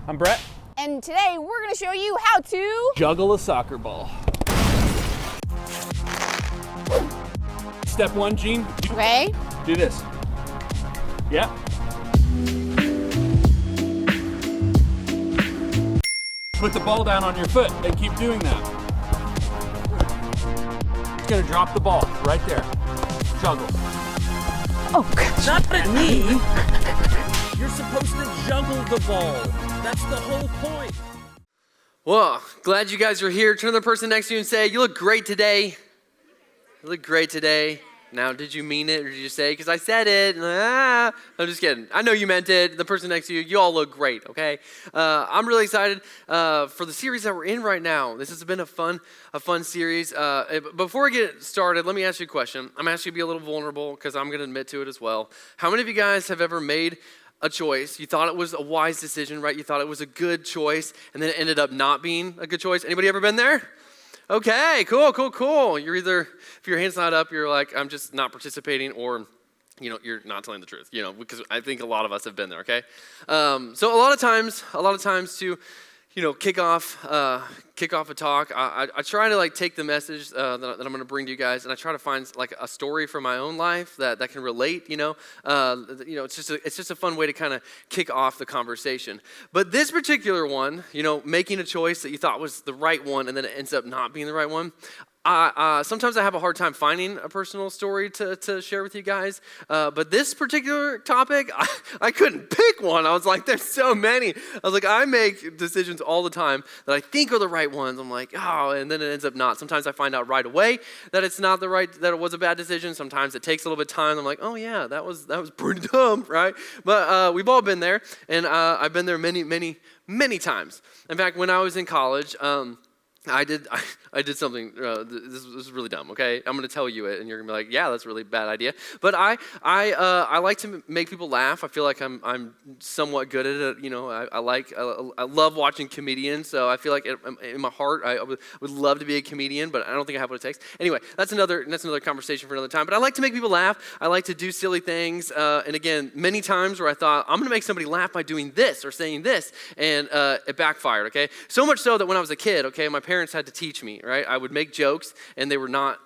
I'm Brett. And today we're going to show you how to Juggle a soccer ball. Step one, Gene. Okay. Do this. Yeah. Put the ball down on your foot and keep doing that. It's gonna drop the ball right there. Juggle. Oh, gosh. Not at me. You're supposed to juggle the ball. That's the whole point. Well, glad you guys are here. Turn to the person next to you and say, "You look great today." You look great today. Now, did you mean it or did you say, because I said it? I'm just kidding. I know you meant it. The person next to you, you all look great, okay? I'm really excited for the series that we're in right now. This has been a fun series. Before we get started, let me ask you a question. I'm asking you to be a little vulnerable because I'm going to admit to it as well. How many of you guys have ever made a choice? You thought it was a wise decision, right? You thought it was a good choice, and then it ended up not being a good choice. Anybody ever been there? Okay, cool. You're either, if your hand's not up, you're like, I'm just not participating, or, you're not telling the truth, because I think a lot of us have been there, okay? So a lot of times to, kick off a talk, I try to take the message that I'm going to bring to you guys, and I try to find a story from my own life that can relate. It's just a fun way to kind of kick off the conversation. But this particular one, making a choice that you thought was the right one, and then it ends up not being the right one. Sometimes I have a hard time finding a personal story to share with you guys, but this particular topic, I couldn't pick one. I was like, there's so many. I was like, I make decisions all the time that I think are the right ones. I'm like, and then it ends up not. Sometimes I find out right away that it's not that it was a bad decision. Sometimes it takes a little bit of time. I'm like, oh yeah, that was pretty dumb, right? But we've all been there, and I've been there many times. In fact, when I was in college, I did something, this is really dumb, okay? I'm going to tell you it, and you're going to be like, yeah, that's a really bad idea. But I like to make people laugh. I feel like I'm somewhat good at it. I love watching comedians, so I feel like in my heart, I would love to be a comedian, but I don't think I have what it takes. Anyway, that's another conversation for another time. But I like to make people laugh. I like to do silly things. And again, many times where I thought, I'm going to make somebody laugh by doing this or saying this, and it backfired, okay? So much so that when I was a kid, okay, my parents had to teach me, right? I would make jokes, and they were not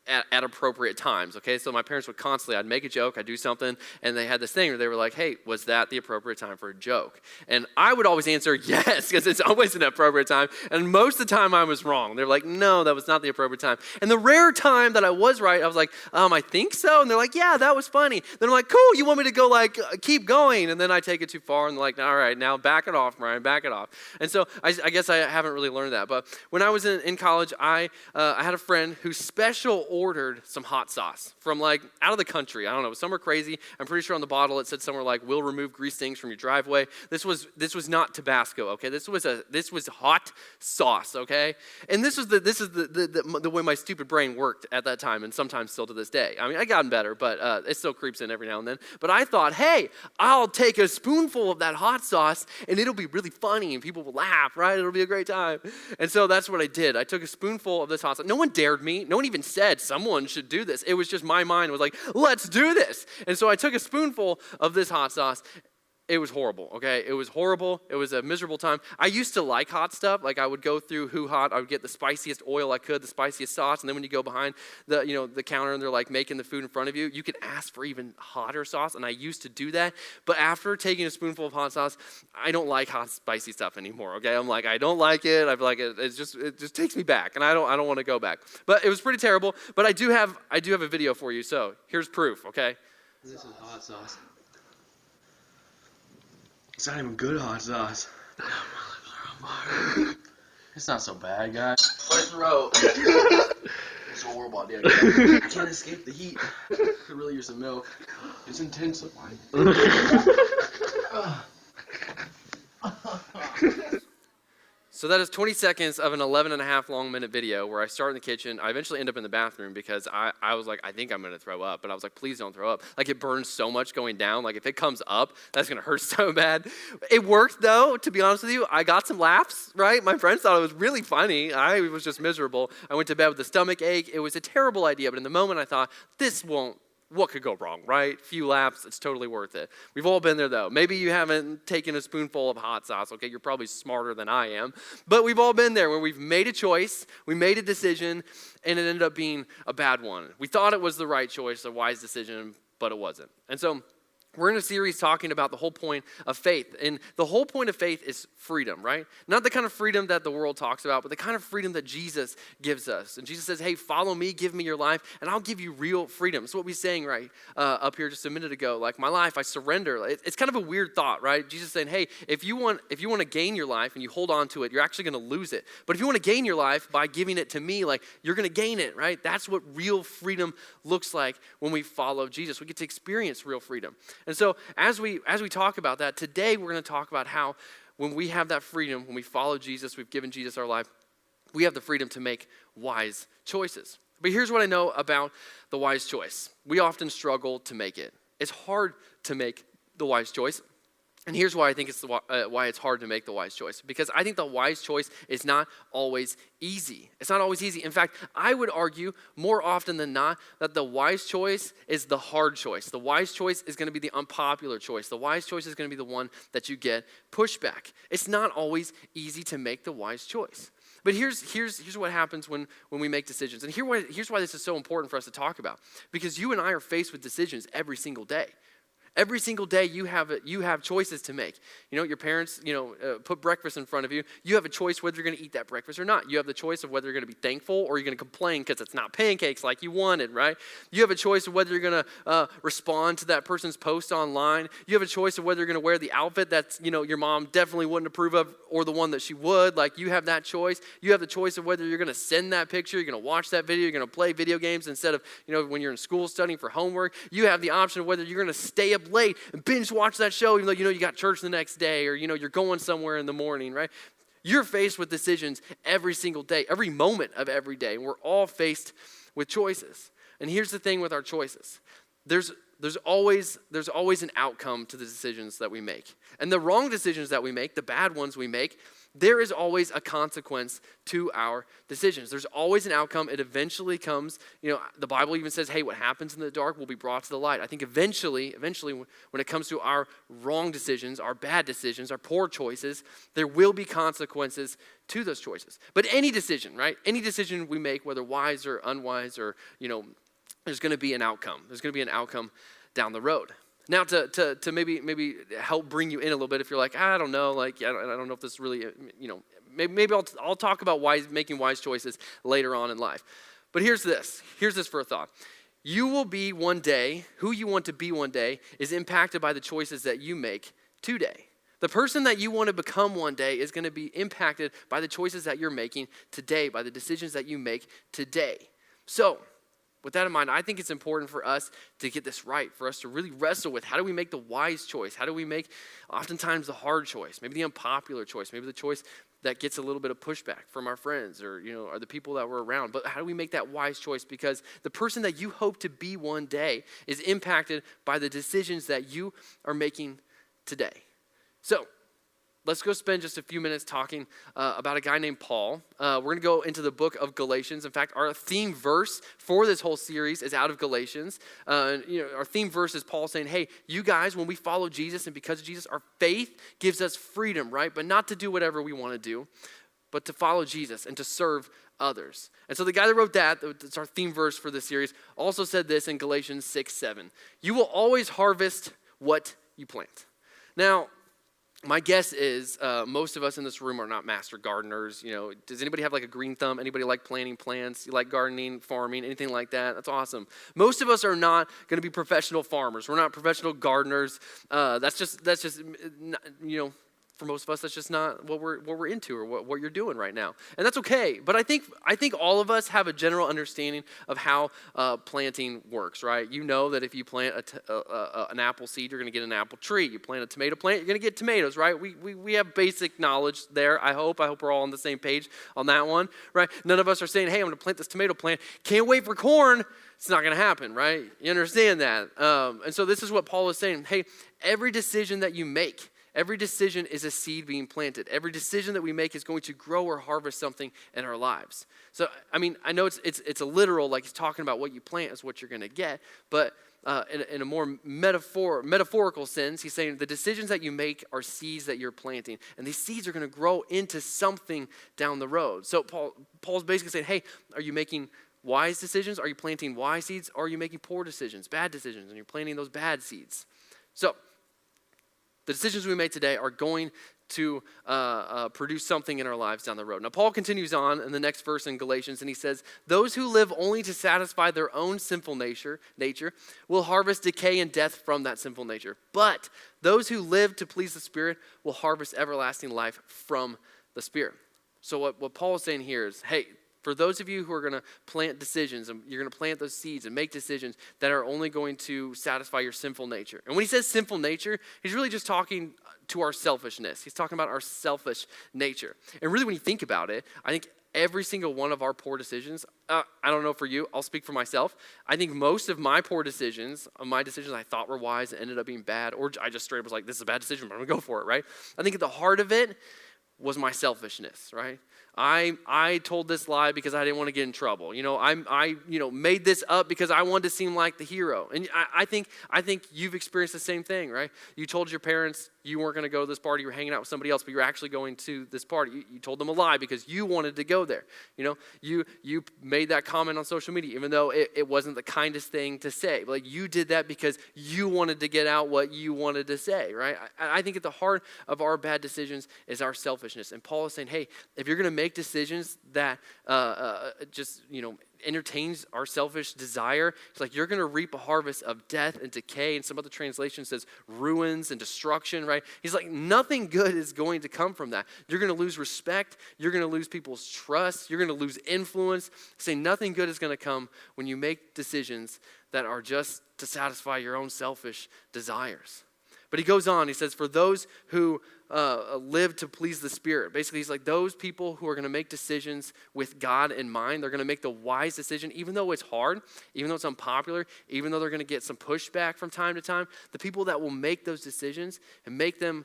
at appropriate times, okay? So my parents would constantly, I'd make a joke, I'd do something, and they had this thing where they were like, hey, was that the appropriate time for a joke? And I would always answer yes, because it's always an appropriate time, and most of the time I was wrong. They were like, no, that was not the appropriate time. And the rare time that I was right, I was like, I think so, and they're like, yeah, that was funny. Then I'm like, cool, you want me to go keep going? And then I take it too far, and they're like, all right, now back it off, Brian, back it off. And so I guess I haven't really learned that, but when I was in college, I had a friend who special ordered some hot sauce from out of the country. I don't know, somewhere crazy. I'm pretty sure on the bottle it said somewhere like, "Will remove grease stains from your driveway." This was not Tabasco, okay? This was hot sauce, okay? And this is the way my stupid brain worked at that time, and sometimes still to this day. I mean, I gotten better, but it still creeps in every now and then. But I thought, hey, I'll take a spoonful of that hot sauce, and it'll be really funny, and people will laugh, right? It'll be a great time. And so that's what I did. I took a spoonful of this hot sauce. No one dared me. No one even said someone should do this. It was just my mind was like, let's do this. And so I took a spoonful of this hot sauce. It was horrible, okay? It was horrible. It was a miserable time. I used to like hot stuff. I would go through Who Hot. I would get the spiciest oil I could, the spiciest sauce. And then when you go behind the counter and they're making the food in front of you, you can ask for even hotter sauce. And I used to do that. But after taking a spoonful of hot sauce, I don't like hot, spicy stuff anymore, okay? I'm like, I don't like it. I feel like it just takes me back. And I don't want to go back. But it was pretty terrible. But I do have a video for you. So here's proof, okay? This is hot sauce. It's not even good hot sauce. My lips are on fire. It's not so bad, guys. First row. It's a horrible idea. I can't escape the heat. I could really use some milk. It's intensifying. So that is 20 seconds of an 11 and a half long minute video where I start in the kitchen. I eventually end up in the bathroom because I was like, I think I'm going to throw up. But I was like, please don't throw up. It burns so much going down. If it comes up, that's going to hurt so bad. It worked, though, to be honest with you. I got some laughs, right? My friends thought it was really funny. I was just miserable. I went to bed with a stomach ache. It was a terrible idea. But in the moment, I thought, this won't what could go wrong, right? Few laps, it's totally worth it. We've all been there though. Maybe you haven't taken a spoonful of hot sauce, okay? You're probably smarter than I am. But we've all been there where we've made a choice, we made a decision, and it ended up being a bad one. We thought it was the right choice, a wise decision, but it wasn't. And so we're in a series talking about the whole point of faith. And the whole point of faith is freedom, right? Not the kind of freedom that the world talks about, but the kind of freedom that Jesus gives us. And Jesus says, hey, follow me, give me your life, and I'll give you real freedom. That's what we sang right up here just a minute ago. Like, my life, I surrender. It's kind of a weird thought, right? Jesus saying, hey, if you want to gain your life and you hold on to it, you're actually going to lose it. But if you want to gain your life by giving it to me, like, you're going to gain it, right? That's what real freedom looks like when we follow Jesus. We get to experience real freedom. And so as we talk about that, today we're going to talk about how when we have that freedom, when we follow Jesus, we've given Jesus our life, we have the freedom to make wise choices. But here's what I know about the wise choice. We often struggle to make it. It's hard to make the wise choice. And here's why I think it's why it's hard to make the wise choice. Because I think the wise choice is not always easy. It's not always easy. In fact, I would argue more often than not that the wise choice is the hard choice. The wise choice is going to be the unpopular choice. The wise choice is going to be the one that you get pushback. It's not always easy to make the wise choice. But here's what happens when we make decisions. And here's why this is so important for us to talk about. Because you and I are faced with decisions every single day. Every single day you have choices to make. You know, your parents, put breakfast in front of you. You have a choice whether you're going to eat that breakfast or not. You have the choice of whether you're going to be thankful or you're going to complain because it's not pancakes like you wanted, right? You have a choice of whether you're going to respond to that person's post online. You have a choice of whether you're going to wear the outfit that's, your mom definitely wouldn't approve of or the one that she would. Like, you have that choice. You have the choice of whether you're going to send that picture, you're going to watch that video, you're going to play video games instead of, when you're in school studying for homework. You have the option of whether you're going to stay up late and binge watch that show even though you got church the next day or you're going somewhere in the morning, right? You're faced with decisions every single day, every moment of every day. We're all faced with choices. And here's the thing with our choices. There's always an outcome to the decisions that we make. And the wrong decisions that we make, the bad ones we make, there is always a consequence to our decisions. There's always an outcome. It eventually comes. The Bible even says, hey, what happens in the dark will be brought to the light. I think eventually, when it comes to our wrong decisions, our bad decisions, our poor choices, there will be consequences to those choices. But any decision, right? Any decision we make, whether wise or unwise or, there's going to be an outcome. There's going to be an outcome down the road. Now, to maybe help bring you in a little bit, if you're like, I don't know, like, I don't know if this really, maybe I'll talk about making wise choices later on in life. But here's this for a thought. You will be one day, who you want to be one day is impacted by the choices that you make today. The person that you want to become one day is going to be impacted by the choices that you're making today, by the decisions that you make today. So, with that in mind, I think it's important for us to get this right, for us to really wrestle with how do we make the wise choice? How do we make oftentimes the hard choice, maybe the unpopular choice, maybe the choice that gets a little bit of pushback from our friends or the people that we're around. But how do we make that wise choice? Because the person that you hope to be one day is impacted by the decisions that you are making today. So, let's go spend just a few minutes talking about a guy named Paul. We're going to go into the book of Galatians. In fact, our theme verse for this whole series is out of Galatians. Our theme verse is Paul saying, hey, you guys, when we follow Jesus and because of Jesus, our faith gives us freedom, right? But not to do whatever we want to do, but to follow Jesus and to serve others. And so the guy that wrote that's our theme verse for this series, also said this in Galatians 6:7. You will always harvest what you plant. Now, my guess is most of us in this room are not master gardeners. Does anybody have like a green thumb? Anybody like planting plants? You like gardening, farming, anything like that? That's awesome. Most of us are not going to be professional farmers. We're not professional gardeners. That's just for most of us, that's just not what we're into or what you're doing right now. And that's okay. But I think all of us have a general understanding of how planting works, right? You know that if you plant an apple seed, you're going to get an apple tree. You plant a tomato plant, you're going to get tomatoes, right? We have basic knowledge there, I hope. I hope we're all on the same page on that one, right? None of us are saying, hey, I'm going to plant this tomato plant. Can't wait for corn. It's not going to happen, right? You understand that? And so this is what Paul is saying. Hey, every decision that you make, Every decision is a seed being planted. Every decision that we make is going to grow or harvest something in our lives. So, I mean, I know it's a literal, like he's talking about what you plant is what you're going to get, but in a more metaphorical sense, he's saying the decisions that you make are seeds that you're planting, and these seeds are going to grow into something down the road. So Paul's basically saying, hey, are you making wise decisions? Are you planting wise seeds? Or are you making poor decisions, bad decisions, and you're planting those bad seeds? So the decisions we make today are going to produce something in our lives down the road. Now, Paul continues on in the next verse in Galatians, and he says, those who live only to satisfy their own sinful nature will harvest decay and death from that sinful nature. But those who live to please the Spirit will harvest everlasting life from the Spirit. So what Paul is saying here is, hey, for those of you who are going to plant decisions, and you're going to plant those seeds and make decisions that are only going to satisfy your sinful nature. And when he says sinful nature, he's really just talking to our selfishness. He's talking about our selfish nature. And really, when you think about it, I think every single one of our poor decisions, I don't know for you, I'll speak for myself. I think most of my poor decisions, I thought were wise, ended up being bad, or I just straight up was like, this is a bad decision, but I'm going to go for it, right? I think at the heart of it was my selfishness, right? I told this lie because I didn't want to get in trouble. I made this up because I wanted to seem like the hero. And I think you've experienced the same thing, right? You told your parents you weren't going to go to this party, you were hanging out with somebody else, but you're actually going to this party. You told them a lie because you wanted to go there. You made that comment on social media, even though it wasn't the kindest thing to say. Like, you did that because you wanted to get out what you wanted to say, right? I think at the heart of our bad decisions is our selfishness. And Paul is saying, hey, if you're going to make decisions that entertains our selfish desire, it's like you're going to reap a harvest of death and decay. And some other translation says ruins and destruction, right? He's like, nothing good is going to come from that. You're going to lose respect. You're going to lose people's trust. You're going to lose influence. Say nothing good is going to come when you make decisions that are just to satisfy your own selfish desires. But he goes on, he says, for those who live to please the Spirit. Basically, he's like, those people who are going to make decisions with God in mind, they're going to make the wise decision, even though it's hard, even though it's unpopular, even though they're going to get some pushback from time to time. The people that will make those decisions and make them,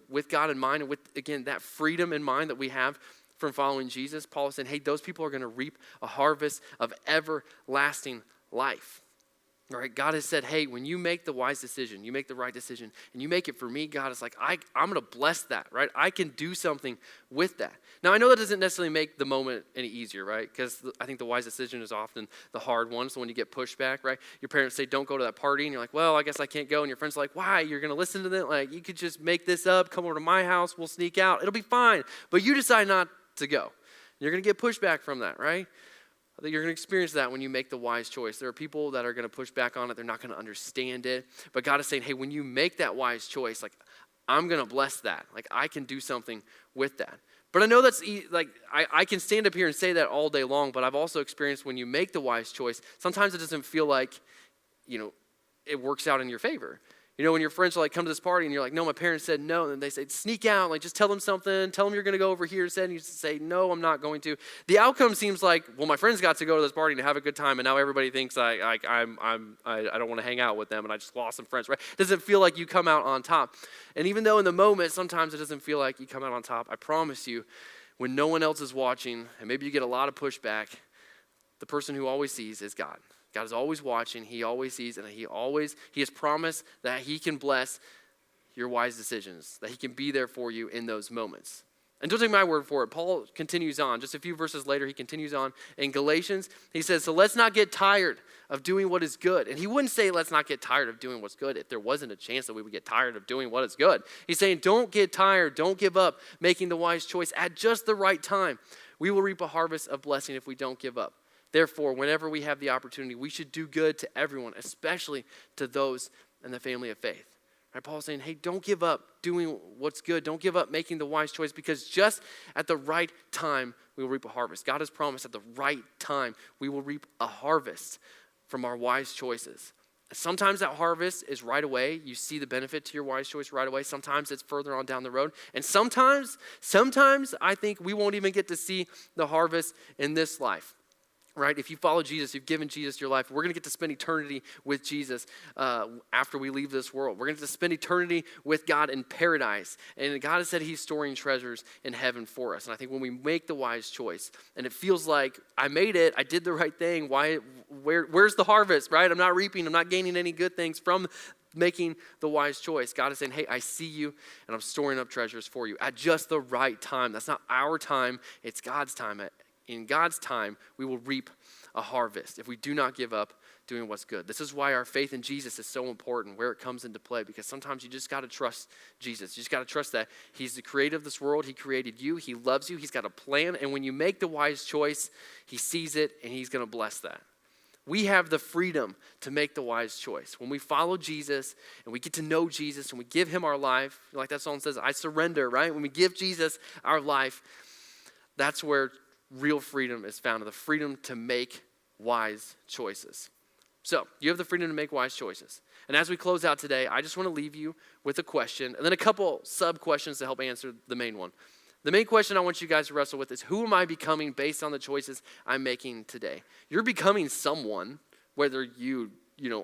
with God in mind and with, again, that freedom in mind that we have from following Jesus, Paul is saying, hey, those people are going to reap a harvest of everlasting life. All right, God has said, hey, when you make the wise decision, you make the right decision, and you make it for me, God is like, I'm going to bless that, right? I can do something with that. Now, I know that doesn't necessarily make the moment any easier, right? Because I think the wise decision is often the hard one. So when you get pushback, right? Your parents say, don't go to that party, and you're like, well, I guess I can't go. And your friends are like, why? You're going to listen to them? Like, you could just make this up, come over to my house, we'll sneak out. It'll be fine. But you decide not to go. You're going to get pushback from that, right? I think you're going to experience that when you make the wise choice. There are people that are going to push back on it. They're not going to understand it. But God is saying, hey, when you make that wise choice, like, I'm going to bless that. Like, I can do something with that. But I know that's, like, I can stand up here and say that all day long, but I've also experienced when you make the wise choice, sometimes it doesn't feel like, it works out in your favor. When your friends are like, come to this party, and you're like, no, my parents said no, and then they say, sneak out, like, just tell them something, tell them you're going to go over here instead, and you say, no, I'm not going to. The outcome seems like, well, my friends got to go to this party and have a good time, and now everybody thinks I don't want to hang out with them, and I just lost some friends, right? It doesn't feel like you come out on top. And even though in the moment, sometimes it doesn't feel like you come out on top, I promise you, when no one else is watching, and maybe you get a lot of pushback, the person who always sees is God. God is always watching. He always sees, and he has promised that he can bless your wise decisions, that he can be there for you in those moments. And don't take my word for it. Paul continues on. Just a few verses later, he continues on. In Galatians, he says, so let's not get tired of doing what is good. And he wouldn't say let's not get tired of doing what's good if there wasn't a chance that we would get tired of doing what is good. He's saying don't get tired, don't give up making the wise choice at just the right time. We will reap a harvest of blessing if we don't give up. Therefore, whenever we have the opportunity, we should do good to everyone, especially to those in the family of faith. Right? Paul's saying, hey, don't give up doing what's good. Don't give up making the wise choice, because just at the right time, we will reap a harvest. God has promised at the right time, we will reap a harvest from our wise choices. Sometimes that harvest is right away. You see the benefit to your wise choice right away. Sometimes it's further on down the road. And sometimes I think we won't even get to see the harvest in this life. right? If you follow Jesus, you've given Jesus your life, we're going to get to spend eternity with Jesus after we leave this world. We're going to spend eternity with God in paradise. And God has said he's storing treasures in heaven for us. And I think when we make the wise choice, and it feels like, I made it, I did the right thing, where's the harvest, right? I'm not reaping, I'm not gaining any good things from making the wise choice. God is saying, hey, I see you, and I'm storing up treasures for you at just the right time. That's not our time, it's God's time. In God's time, we will reap a harvest if we do not give up doing what's good. This is why our faith in Jesus is so important, where it comes into play, because sometimes you just got to trust Jesus. You just got to trust that he's the creator of this world. He created you. He loves you. He's got a plan. And when you make the wise choice, he sees it, and he's going to bless that. We have the freedom to make the wise choice. When we follow Jesus and we get to know Jesus and we give him our life, like that song says, I surrender, right? When we give Jesus our life, that's where real freedom is found, the freedom to make wise choices. So you have the freedom to make wise choices. And as we close out today, I just want to leave you with a question and then a couple sub-questions to help answer the main one. The main question I want you guys to wrestle with is, who am I becoming based on the choices I'm making today? You're becoming someone, whether you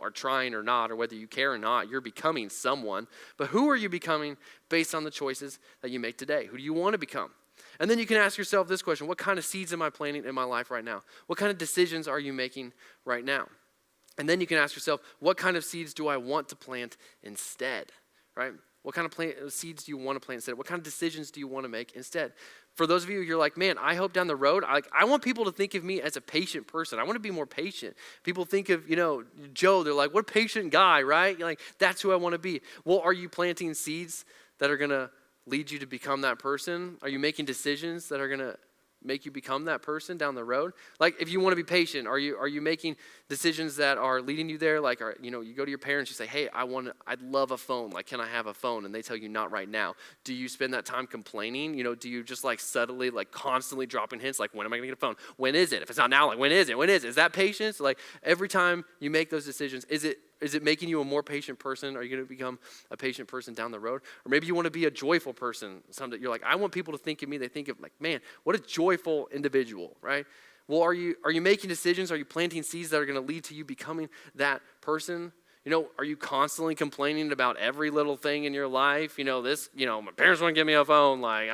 are trying or not, or whether you care or not, you're becoming someone. But who are you becoming based on the choices that you make today? Who do you want to become? And then you can ask yourself this question: what kind of seeds am I planting in my life right now? What kind of decisions are you making right now? And then you can ask yourself, what kind of seeds do I want to plant instead, right? What kind of seeds do you want to plant instead? What kind of decisions do you want to make instead? For those of you, you're like, man, I hope down the road, I want people to think of me as a patient person. I want to be more patient. People think of, Joe, they're like, what a patient guy, right? You're like, that's who I want to be. Well, are you planting seeds that are going to lead you to become that person? Are you making decisions that are going to make you become that person down the road? Like, if you want to be patient, are you making decisions that are leading you there? Like, you go to your parents, you say, hey, I'd love a phone. Like, can I have a phone? And they tell you not right now. Do you spend that time complaining? Do you just like subtly, like constantly dropping hints? Like, when am I going to get a phone? When is it? If it's not now, like, when is it? When is it? Is that patience? Like, every time you make those decisions, is it making you a more patient person? Are you going to become a patient person down the road? Or maybe you want to be a joyful person someday. You're like, I want people to think of me. They think of like, man, what a joyful individual, right? Well, are you making decisions? Are you planting seeds that are going to lead to you becoming that person? Are you constantly complaining about every little thing in your life? My parents wouldn't give me a phone. Like,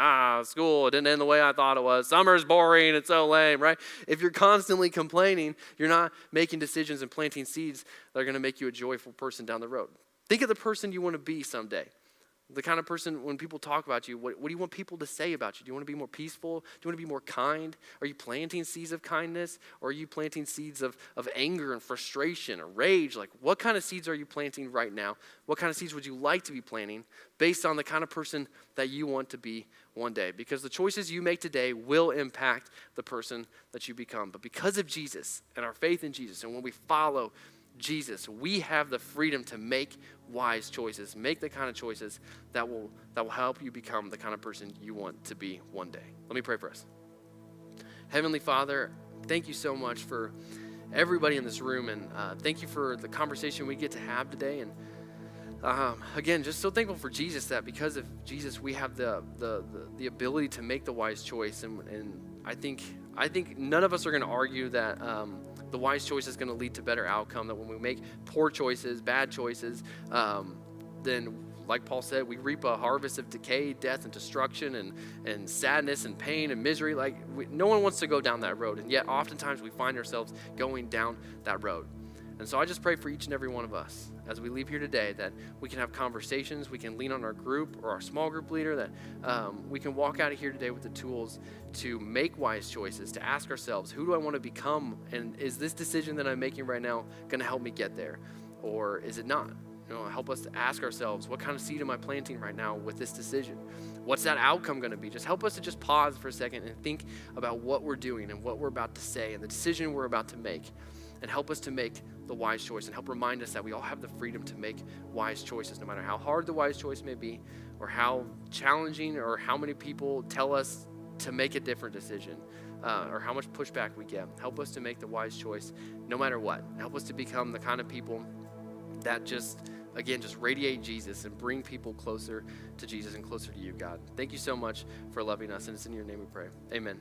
school, it didn't end the way I thought it was. Summer's boring, it's so lame, right? If you're constantly complaining, you're not making decisions and planting seeds that are going to make you a joyful person down the road. Think of the person you want to be someday. The kind of person, when people talk about you, what do you want people to say about you? Do you want to be more peaceful? Do you want to be more kind? Are you planting seeds of kindness? Or are you planting seeds of anger and frustration or rage? Like, what kind of seeds are you planting right now? What kind of seeds would you like to be planting based on the kind of person that you want to be one day? Because the choices you make today will impact the person that you become. But because of Jesus and our faith in Jesus, and when we follow Jesus, we have the freedom to make wise choices, make the kind of choices that will help you become the kind of person you want to be one day. Let me pray for us. Heavenly Father, thank you so much for everybody in this room, and thank you for the conversation we get to have today. And again, just so thankful for Jesus, that because of Jesus, we have the ability to make the wise choice. And I think none of us are going to argue that the wise choice is going to lead to better outcome, that when we make poor choices, bad choices, then, like Paul said, we reap a harvest of decay, death, and destruction, and sadness, and pain, and misery. No one wants to go down that road, and yet oftentimes we find ourselves going down that road. And so I just pray for each and every one of us as we leave here today, that we can have conversations, we can lean on our group or our small group leader, that we can walk out of here today with the tools to make wise choices, to ask ourselves, who do I want to become? And is this decision that I'm making right now going to help me get there? Or is it not? Help us to ask ourselves, what kind of seed am I planting right now with this decision? What's that outcome going to be? Just help us to just pause for a second and think about what we're doing and what we're about to say and the decision we're about to make. And help us to make the wise choice, and help remind us that we all have the freedom to make wise choices, no matter how hard the wise choice may be, or how challenging, or how many people tell us to make a different decision, or how much pushback we get. Help us to make the wise choice no matter what. Help us to become the kind of people that just radiate Jesus and bring people closer to Jesus and closer to you, God. Thank you so much for loving us, and it's in your name we pray. Amen.